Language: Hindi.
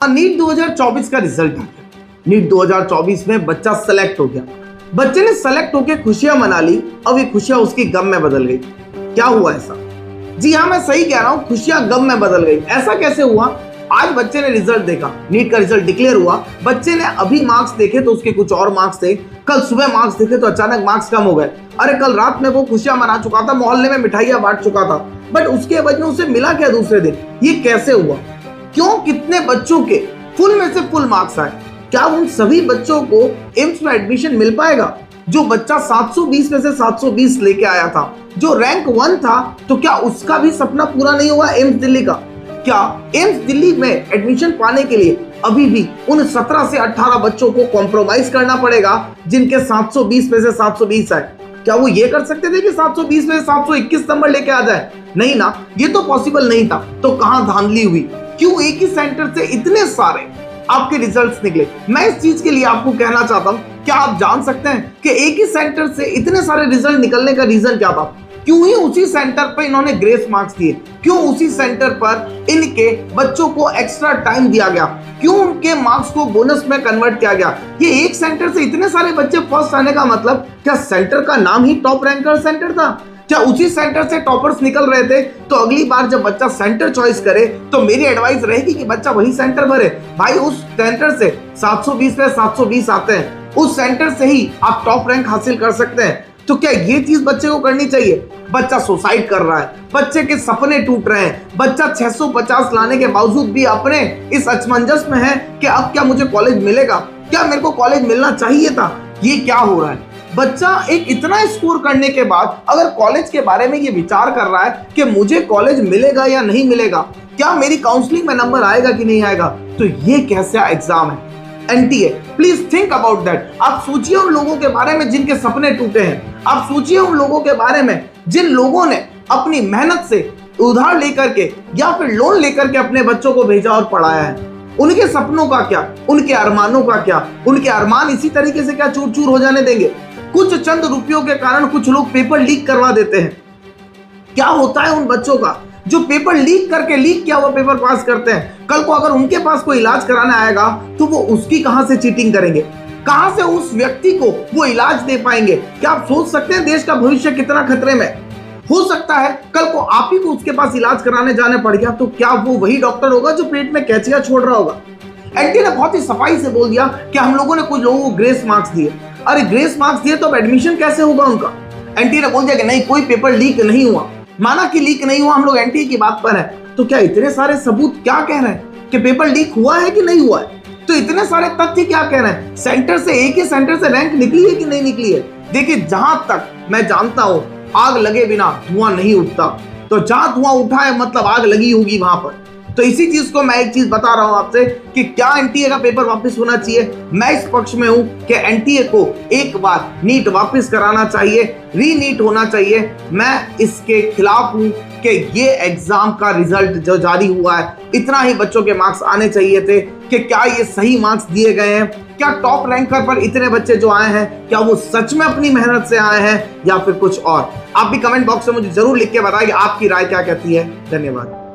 नीट 2024 का रिजल्ट आ गया। नीट 2024 में बच्चा सेलेक्ट हो गया। बच्चे ने सेलेक्ट होकर खुशियां मना ली। अब ये खुशियां उसकी गम में बदल गई। क्या हुआ ऐसा? जी हाँ, मैं सही कह रहा हूं, खुशियां गम में बदल गई। ऐसा कैसे हुआ? आज बच्चे ने रिजल्ट देखा, नीट का रिजल्ट डिक्लेयर हुआ। बच्चे ने अभी मार्क्स देखे तो उसके कुछ और मार्क्स थे। कल सुबह मार्क्स देखे तो अचानक मार्क्स कम हो गए। अरे कल रात में वो खुशियां मना चुका था, मोहल्ले में मिठाइयां बांट चुका था, बट उसके एवज में उसे मिला क्या दूसरे दिन? ये कैसे हुआ? क्यों? कितने बच्चों के फुल में से फुल मार्क्स आए? क्या उन सभी बच्चों को एम्स में एडमिशन मिल पाएगा? जो बच्चा 720 में से 720 लेके आया था, जो रैंक 1 था, तो क्या उसका भी सपना पूरा नहीं हुआ एम्स दिल्ली का? क्या एम्स दिल्ली में एडमिशन पाने के लिए अभी भी उन 17 से 18 बच्चों को कॉम्प्रोमाइज करना पड़ेगा जिनके 720 में से 720 आए? क्या वो ये कर सकते थे कि 720 में से 721 नंबर लेके आ जाए? नहीं ना, ये तो पॉसिबल नहीं था। तो कहां धांधली हुई? क्यों एक ही सेंटर से इतने सारे आपके रिजल्ट्स निकले? मैं इस चीज के लिए आपको कहना चाहता हूं, क्या आप जान सकते हैं कि एक ही सेंटर से इतने सारे रिजल्ट निकलने का रीजन क्या था? क्यों ही उसी सेंटर पर इन्होंने ग्रेस मार्क्स दिए? क्यों उसी सेंटर पर इनके बच्चों को एक्स्ट्रा टाइम दिया गया? क्यों उनके मार्क्स को बोनस में कन्वर्ट किया गया? ये एक सेंटर से इतने सारे बच्चे फर्स्ट आने का मतलब, क्या सेंटर का नाम ही टॉप रैंकर सेंटर था? क्या उसी सेंटर से टॉपर्स निकल रहे थे? तो अगली बार जब बच्चा सेंटर चॉइस करे तो मेरी एडवाइस रहेगी कि बच्चा वही सेंटर भरे। भाई उस सेंटर से 720 में 720 आते हैं, उस सेंटर से ही आप टॉप रैंक हासिल कर सकते हैं। तो क्या ये चीज बच्चे को करनी चाहिए? बच्चा सुसाइड कर रहा है, बच्चे के सपने टूट रहे हैं, बच्चा 650 लाने के बावजूद भी अपने इस असमंजस में है कि अब क्या मुझे कॉलेज मिलेगा, क्या मेरे को कॉलेज मिलना चाहिए था? ये क्या हो रहा है? बच्चा एक इतना स्कोर करने के बाद अगर कॉलेज के बारे में ये विचार कर रहा है कि मुझे कॉलेज मिलेगा या नहीं मिलेगा, क्या मेरी काउंसलिंग में नंबर आएगा कि नहीं आएगा, तो ये कैसा एग्जाम है? NTA, please think about that. आप सोचिए उन लोगों के बारे में जिनके सपने टूटे हैं। आप सोचिए उन लोगों के बारे में जिन लोगों ने अपनी मेहनत से उधार लेकर के या फिर लोन लेकर के अपने बच्चों को भेजा और पढ़ाया है। उनके सपनों का क्या? उनके अरमानों का क्या? उनके अरमान इसी तरीके से क्या चूर चूर हो जाने देंगे? कुछ चंद रुपयों के कारण कुछ लोग पेपर लीक करवा देते हैं। क्या होता है उन बच्चों का जो पेपर लीक करके लीक किया हुआ पेपर पास करते हैं? कल को अगर उनके पास कोई इलाज कराने आएगा तो वो उसकी कहां से चीटिंग करेंगे? कहां से उस व्यक्ति को वो इलाज दे पाएंगे? क्या आप सोच सकते हैं देश का भविष्य कितना खतरे में? हो सकता है कल को आप ही को उसके पास इलाज कराने जाने पड़ गया, तो क्या वो वही डॉक्टर होगा जो पेट में कैंचियां छोड़ रहा होगा? एनटीए ने बहुत ही सफाई से बोल दिया कि हम लोगों ने कुछ लोगों को ग्रेस मार्क्स दिए। अरे ग्रेस मार्क्स दिए तो अब एडमिशन कैसे होगा उनका? एनटीए ने बोल दिया कि नहीं, कोई पेपर लीक नहीं हुआ। माना कि लीक नहीं हुआ, हम लोग एनटीए की बात पर है, तो क्या इतने सारे सबूत क्या कह रहे हैं कि पेपर लीक हुआ है कि नहीं हुआ है? तो इतने सारे तथ्य क्या कह रहे हैं? सेंटर से, एक ही सेंटर से रैंक निकली है कि नहीं निकली है? देखिए, जहां तक मैं जानता हूं, आग लगे बिना धुआं नहीं उठता। तो जहां धुआं उठा है मतलब आग लगी होगी वहां पर। तो इसी चीज को मैं एक चीज बता रहा हूं आपसे कि क्या एनटीए का पेपर वापस होना चाहिए? मैं इस पक्ष में हूं कि एनटीए को एक बार नीट वापस कराना चाहिए, रीनीट होना चाहिए। मैं इसके खिलाफ हूं कि ये एग्जाम का रिजल्ट जो जारी हुआ है, इतना ही बच्चों के मार्क्स आने चाहिए थे। कि क्या ये सही मार्क्स दिए गए हैं? क्या टॉप रैंकर पर इतने बच्चे जो आए हैं, क्या वो सच में अपनी मेहनत से आए हैं या फिर कुछ और? आप भी कमेंट बॉक्स में मुझे जरूर लिख के बताइए आपकी राय क्या कहती है। धन्यवाद।